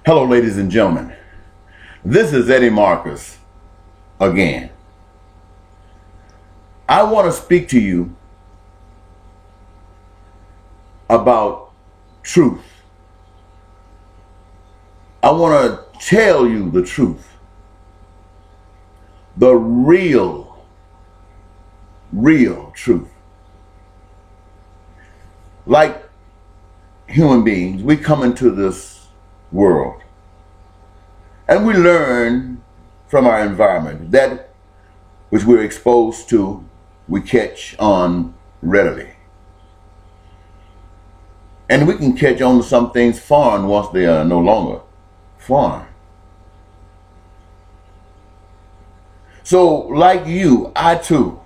Hello, ladies and gentlemen. This is Eddie Marcus again. I want to speak to you about truth. I want to tell you the truth. The real truth. Like human beings, we come into this world and we learn from our environment. That which we're exposed to, we catch on readily. And we can catch on to some things foreign once they are no longer foreign. So like you, I too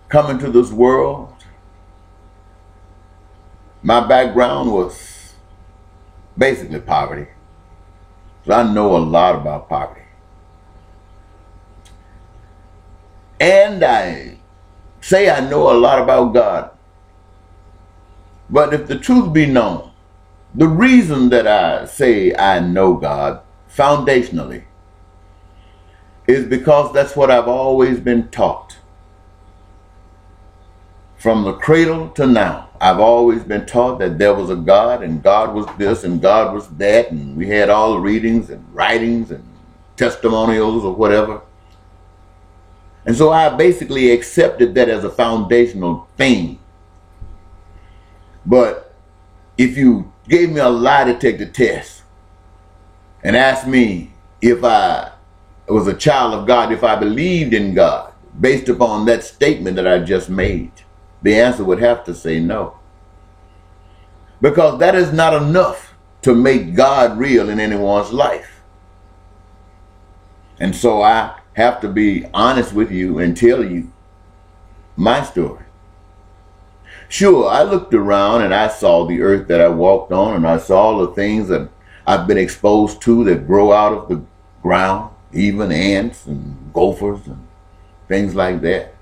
come into this world. My background was basically poverty. So I know a lot about poverty. And I say I know a lot about God. But if the truth be known, the reason that I say I know God foundationally is because that's what I've always been taught. From the cradle to now, I've always been taught that there was a God, and God was this and God was that, and we had all the readings and writings and testimonials or whatever. And so I basically accepted that as a foundational thing. But if you gave me a lie detector test and asked me if I was a child of God, if I believed in God, based upon that statement that I just made, the answer would have to say no. Because that is not enough to make God real in anyone's life. And so I have to be honest with you and tell you my story. Sure, I looked around and I saw the earth that I walked on, and I saw the things that I've been exposed to that grow out of the ground, even ants and gophers and things like that.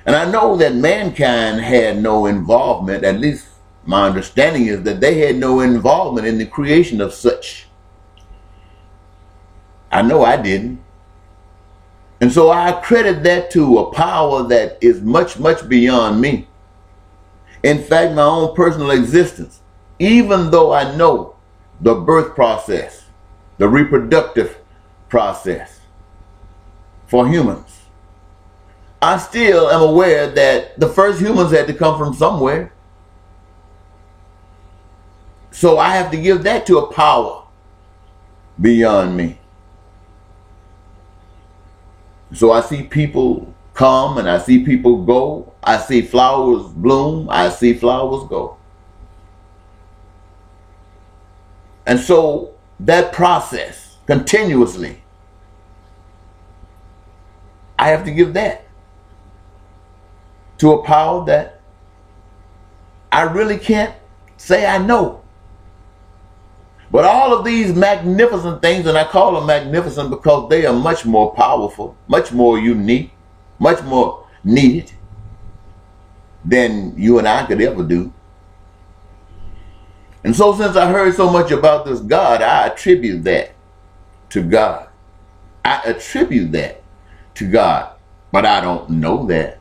And I know that mankind had no involvement, at least my understanding is that they had no involvement in the creation of such. I know I didn't. And so I credit that to a power that is much, much beyond me. In fact, my own personal existence, even though I know the birth process, the reproductive process for humans, I still am aware that the first humans had to come from somewhere. So I have to give that to a power beyond me. So I see people come and I see people go. I see flowers bloom. I see flowers go. And so that process continuously, I have to give that to a power that I really can't say I know. But all of these magnificent things, and I call them magnificent because they are much more powerful, much more unique, much more needed than you and I could ever do. And so since I heard so much about this God, I attribute that to God. I attribute that to God, but I don't know that.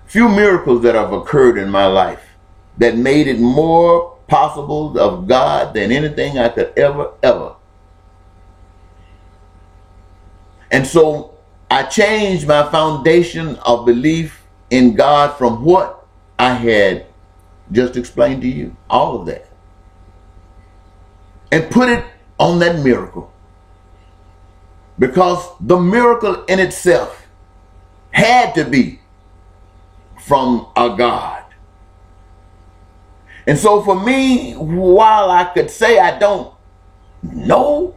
Few miracles that have occurred in my life that made it more possible of God than anything I could ever. And so I changed my foundation of belief in God from what I had just explained to you, all of that, and put it on that miracle. Because the miracle in itself had to be from a God. And so for me, while I could say I don't know,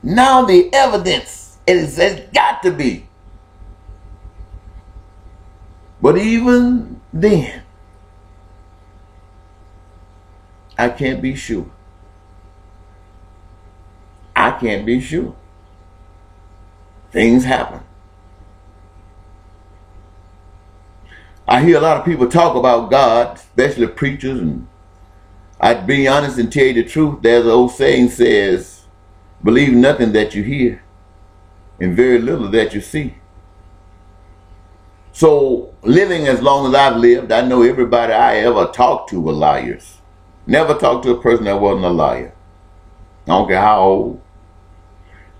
now the evidence has got to be. But even then, I can't be sure. I can't be sure. Things happen. I hear a lot of people talk about God, especially preachers, and I'd be honest and tell you the truth. There's an old saying says, believe nothing that you hear and very little that you see. So living as long as I've lived, I know everybody I ever talked to were liars. Never talked to a person that wasn't a liar. I don't care how old.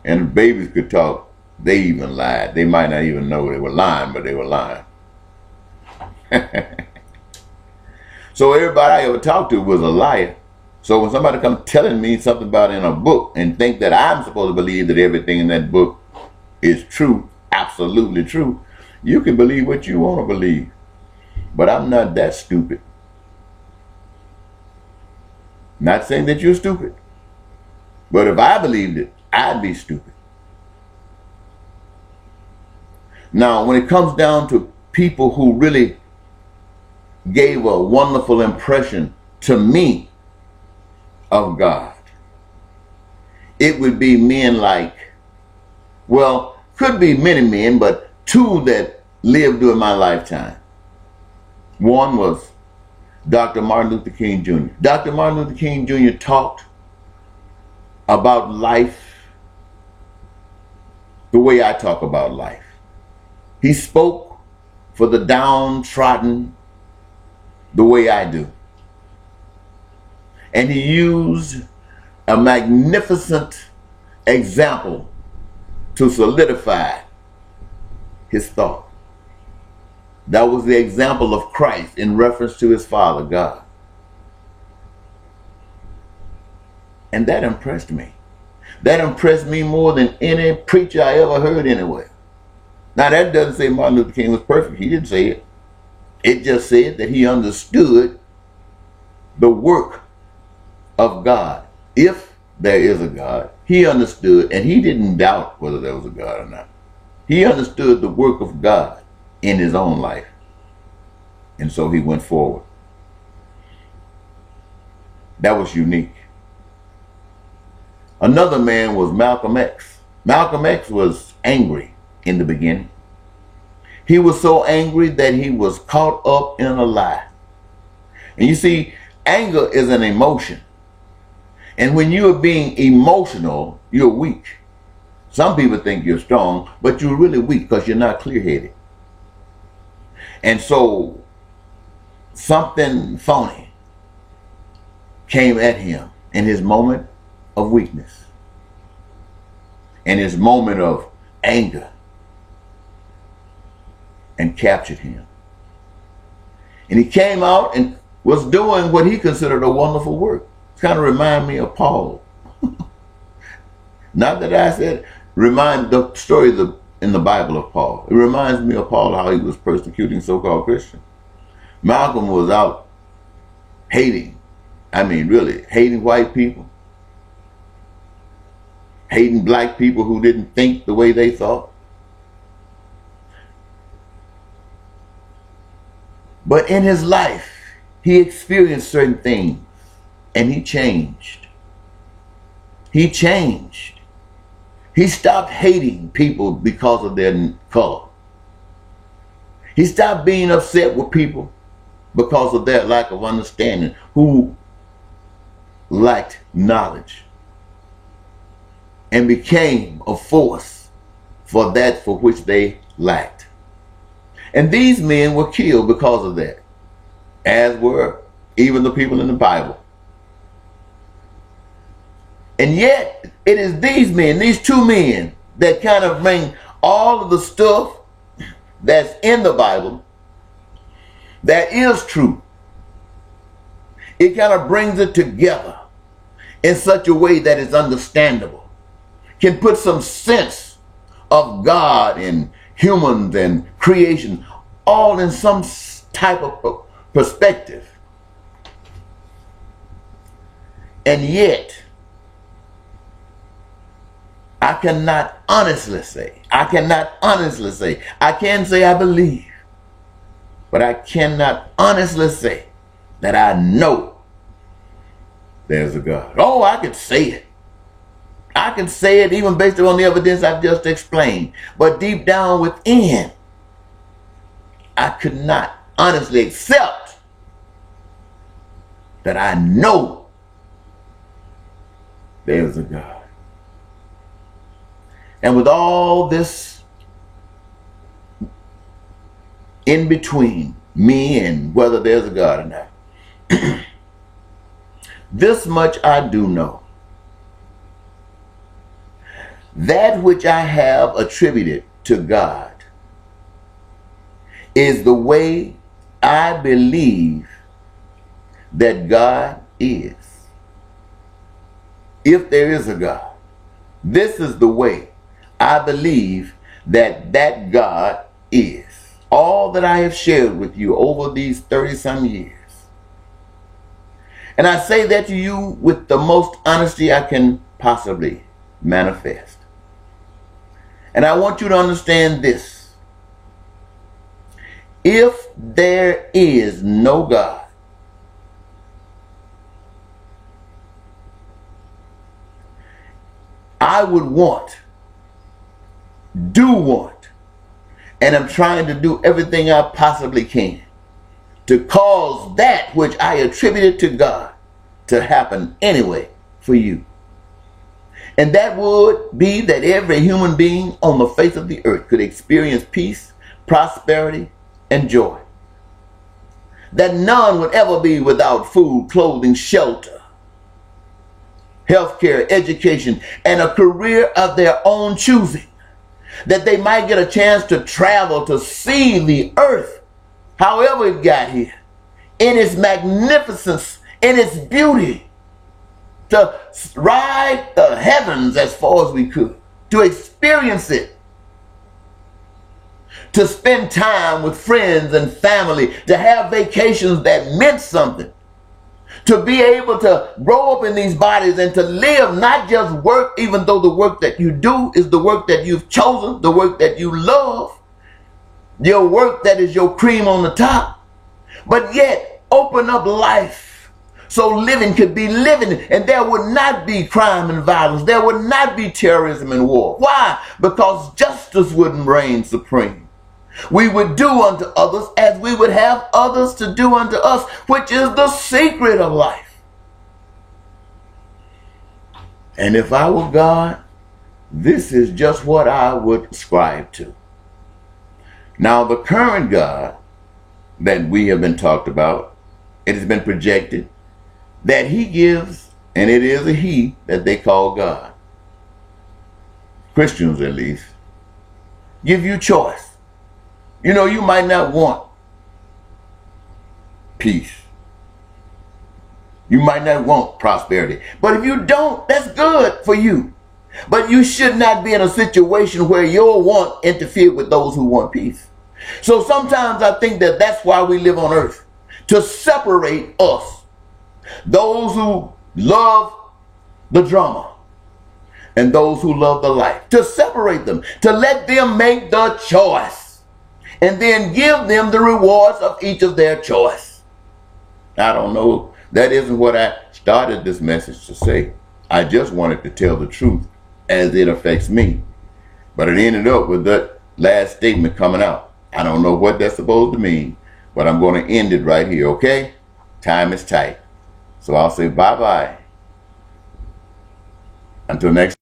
And babies could talk. They even lied. They might not even know they were lying, but they were lying. So everybody I ever talked to was a liar. So when somebody comes telling me something about in a book and think that I'm supposed to believe that everything in that book is true, absolutely true, you can believe what you want to believe. But I'm not that stupid. Not saying that you're stupid. But if I believed it, I'd be stupid. Now, when it comes down to people who really gave a wonderful impression to me of God, it would be men like, well, could be many men, but two that lived during my lifetime. One was Dr. Martin Luther King Jr. Dr. Martin Luther King Jr. talked about life the way I talk about life. He spoke for the downtrodden the way I do. And he used a magnificent example to solidify his thought. That was the example of Christ in reference to his Father, God. And that impressed me. That impressed me more than any preacher I ever heard anywhere. Now that doesn't say Martin Luther King was perfect. He didn't say it. It just said that he understood the work of God. If there is a God, he understood, and he didn't doubt whether there was a God or not. He understood the work of God in his own life. And so he went forward. That was unique. Another man was Malcolm X. Malcolm X was angry in the beginning. He was so angry that he was caught up in a lie. And you see, anger is an emotion. And when you are being emotional, you're weak. Some people think you're strong, but you're really weak because you're not clear-headed. And so something phony came at him in his moment of weakness, in his moment of anger, and captured him. And he came out and was doing what he considered a wonderful work. It kind of reminded me of Paul. Not that I said, remind the story in the Bible of Paul. It reminds me of Paul, how he was persecuting so-called Christians. Malcolm was out hating, really hating white people, hating black people who didn't think the way they thought. But in his life, he experienced certain things and he changed. He changed. He stopped hating people because of their color. He stopped being upset with people because of their lack of understanding, who lacked knowledge, and became a force for that for which they lacked. And these men were killed because of that, as were even the people in the Bible. And yet, it is these men, these two men, that kind of bring all of the stuff that's in the Bible that is true. It kind of brings it together in such a way that it's understandable, can put some sense of God and humans and creation all in some type of perspective. And yet, I cannot honestly say, I can say I believe, but I cannot honestly say that I know there's a God. Oh, I could say it. I can say it even based on the evidence I've just explained. But deep down within, I could not honestly accept that I know there's a God. And with all this in between me and whether there's a God or not, this much I do know. That which I have attributed to God is the way I believe that God is. If there is a God, this is the way I believe that that God is. All that I have shared with you over these 30-some years. And I say that to you with the most honesty I can possibly manifest. And I want you to understand this. If there is no God, I would want, and I'm trying to do everything I possibly can to cause that which I attributed to God to happen anyway for you. And that would be that every human being on the face of the earth could experience peace, prosperity, and joy. That none would ever be without food, clothing, shelter, healthcare, education, and a career of their own choosing. That they might get a chance to travel to see the earth, however it got here, in its magnificence, in its beauty, to ride the heavens as far as we could, to experience it, to spend time with friends and family, to have vacations that meant something, to be able to grow up in these bodies and to live, not just work, even though the work that you do is the work that you've chosen, the work that you love, your work that is your cream on the top, but yet open up life so living could be living, and there would not be crime and violence. There would not be terrorism and war. Why? Because justice wouldn't reign supreme. We would do unto others as we would have others to do unto us, which is the secret of life. And if I were God, this is just what I would ascribe to. Now, the current God that we have been talked about, it has been projected that he gives, and it is a he that they call God. Christians, at least, give you choice. You know, you might not want peace. You might not want prosperity. But if you don't, that's good for you. But you should not be in a situation where your want interferes with those who want peace. So sometimes I think that that's why we live on earth, to separate us. Those who love the drama and those who love the life, to separate them, to let them make the choice and then give them the rewards of each of their choice. I don't know. That isn't what I started this message to say. I just wanted to tell the truth as it affects me. But it ended up with that last statement coming out. I don't know what that's supposed to mean, but I'm going to end it right here, okay? Time is tight. So I'll say bye-bye. Until next